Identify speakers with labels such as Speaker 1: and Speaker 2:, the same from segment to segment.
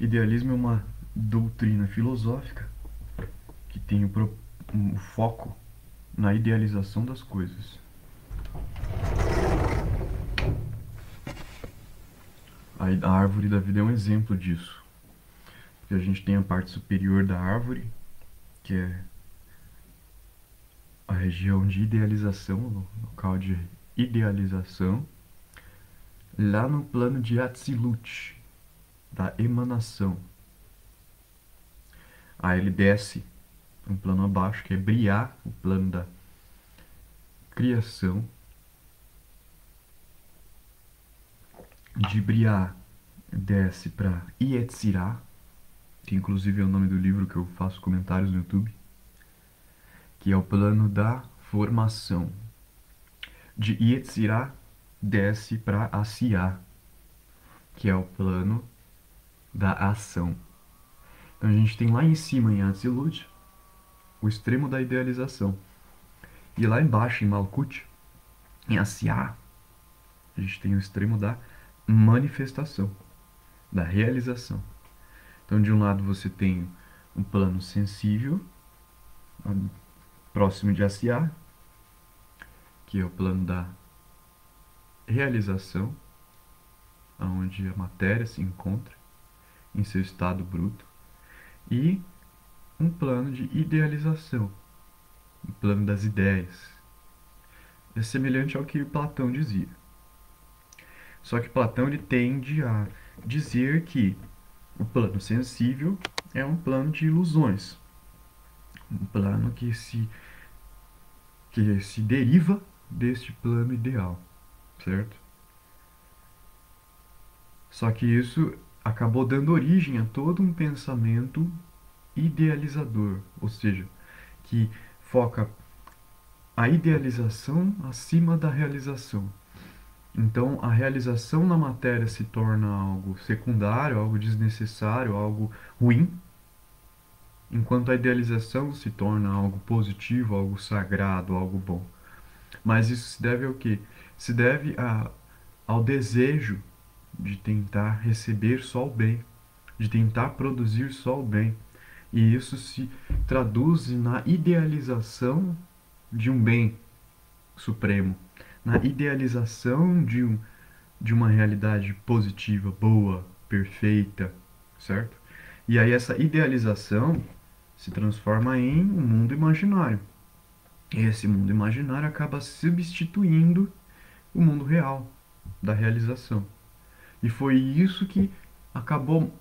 Speaker 1: Idealismo é uma doutrina filosófica que tem o foco na idealização das coisas. A árvore da vida é um exemplo disso. Porque a gente tem a parte superior da árvore, que é a região de idealização, o local de idealização, lá no plano de Atzilut, da emanação. Aí ele desce um plano abaixo, que é Briá, o plano da criação. De Briá desce para Yetzirah, que inclusive é o nome do livro que eu faço comentários no YouTube, que é o plano da formação. De Yetzirah desce para Asiá, que é o plano da ação. Então a gente tem lá em cima em Atzilut o extremo da idealização. E lá embaixo em Malkut, em Asiá, a gente tem o extremo da manifestação, da realização. Então de um lado você tem um plano sensível, próximo de Asiá, que é o plano da realização, onde a matéria se encontra em seu estado bruto, e um plano de idealização, um plano das ideias. É semelhante ao que Platão dizia. Só que Platão ele tende a dizer que o plano sensível é um plano de ilusões, um plano que se deriva deste plano ideal, certo? Só que isso acabou dando origem a todo um pensamento idealizador, ou seja, que foca a idealização acima da realização. Então, a realização na matéria se torna algo secundário, algo desnecessário, algo ruim, enquanto a idealização se torna algo positivo, algo sagrado, algo bom. Mas isso se deve ao quê? Se deve ao desejo de tentar receber só o bem, de tentar produzir só o bem. E isso se traduz na idealização de um bem supremo, na idealização de uma realidade positiva, boa, perfeita, certo? E aí essa idealização se transforma em um mundo imaginário. E esse mundo imaginário acaba substituindo o mundo real da realização. E foi isso que acabou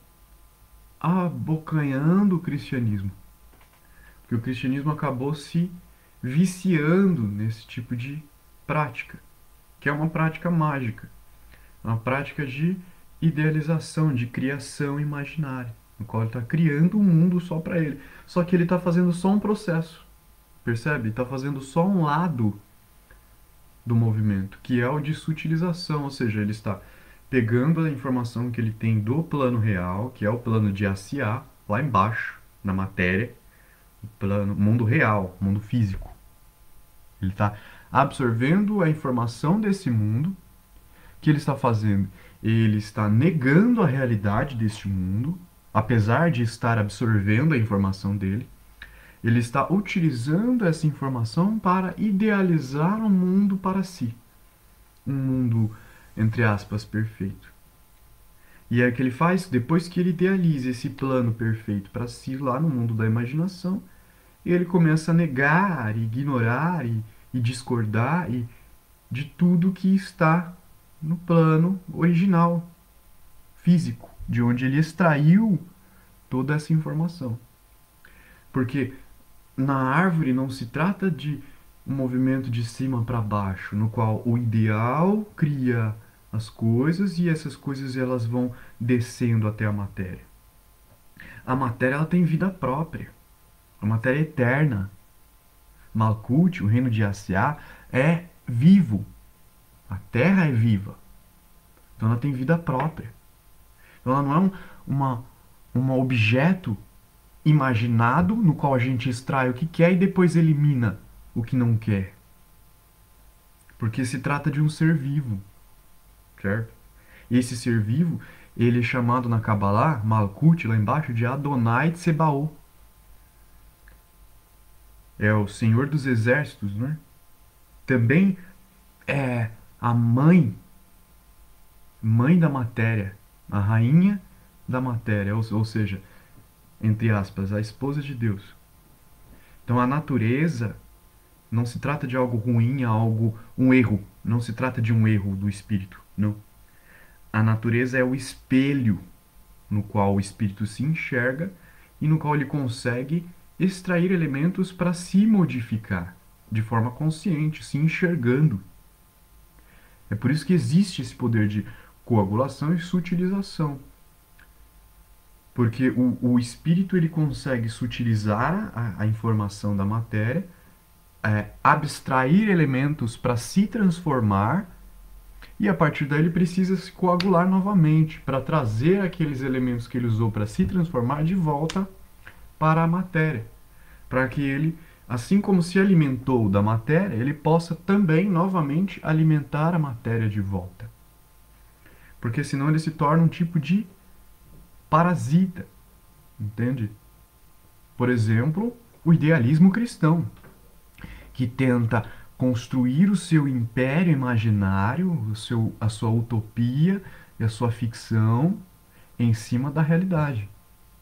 Speaker 1: abocanhando o cristianismo. Porque o cristianismo acabou se viciando nesse tipo de prática, que é uma prática mágica, uma prática de idealização, de criação imaginária, no qual ele está criando um mundo só para ele. Só que ele está fazendo só um processo, percebe? Está fazendo só um lado do movimento, que é o de sutilização, ou seja, ele está pegando a informação que ele tem do plano real, que é o plano de Asiá, lá embaixo, na matéria, o plano, mundo real, mundo físico. Ele está absorvendo a informação desse mundo. O que ele está fazendo? Ele está negando a realidade deste mundo, apesar de estar absorvendo a informação dele. Ele está utilizando essa informação para idealizar um mundo para si. Um mundo, entre aspas, perfeito. E é o que ele faz depois que ele idealiza esse plano perfeito para si, lá no mundo da imaginação. Ele começa a negar, ignorar e discordar de tudo que está no plano original, físico, de onde ele extraiu toda essa informação. Porque na árvore não se trata de um movimento de cima para baixo, no qual o ideal cria as coisas e essas coisas elas vão descendo até a matéria. A matéria ela tem vida própria. A matéria é eterna. Malkuth, o reino de Asiá, é vivo. A Terra é viva. Então ela tem vida própria. Então ela não é um objeto imaginado no qual a gente extrai o que quer e depois elimina o que não quer. Porque se trata de um ser vivo, certo? E esse ser vivo, Ele é chamado na Kabbalah, Malkut, lá embaixo, de Adonai Tsebaot. É o Senhor dos Exércitos, né? Também é a mãe da matéria, a rainha da matéria, ou seja, entre aspas, a esposa de Deus. Então a natureza não se trata de algo ruim, um erro. Não se trata de um erro do espírito, não. A natureza é o espelho no qual o espírito se enxerga e no qual ele consegue extrair elementos para se modificar de forma consciente, se enxergando. É por isso que existe esse poder de coagulação e sutilização. Porque o espírito ele consegue sutilizar a informação da matéria, abstrair elementos para se transformar, e a partir daí ele precisa se coagular novamente para trazer aqueles elementos que ele usou para se transformar de volta para a matéria, para que ele, assim como se alimentou da matéria, ele possa também novamente alimentar a matéria de volta. Porque senão ele se torna um tipo de parasita, entende? Por exemplo, o idealismo cristão, que tenta construir o seu império imaginário, a sua utopia e a sua ficção em cima da realidade,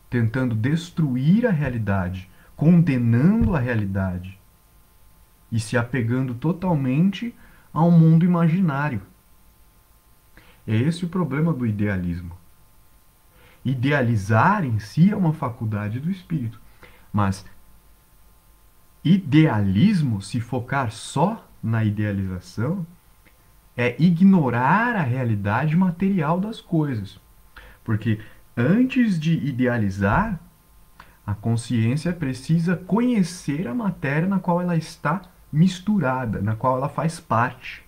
Speaker 1: tentando destruir a realidade, condenando a realidade e se apegando totalmente a um mundo imaginário. É esse o problema do idealismo. Idealizar em si é uma faculdade do espírito, mas idealismo, se focar só na idealização, é ignorar a realidade material das coisas. Porque antes de idealizar, a consciência precisa conhecer a matéria na qual ela está misturada, na qual ela faz parte.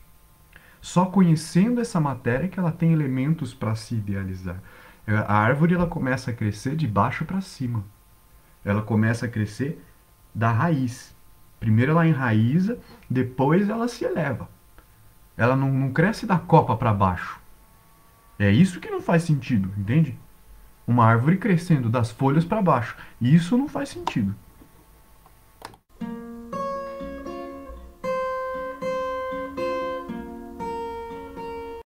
Speaker 1: Só conhecendo essa matéria que ela tem elementos para se idealizar. A árvore ela começa a crescer de baixo para cima. Ela começa a crescer da raiz. Primeiro ela enraiza, depois ela se eleva. Ela não cresce da copa para baixo. É isso que não faz sentido, entende? Uma árvore crescendo das folhas para baixo. Isso não faz sentido.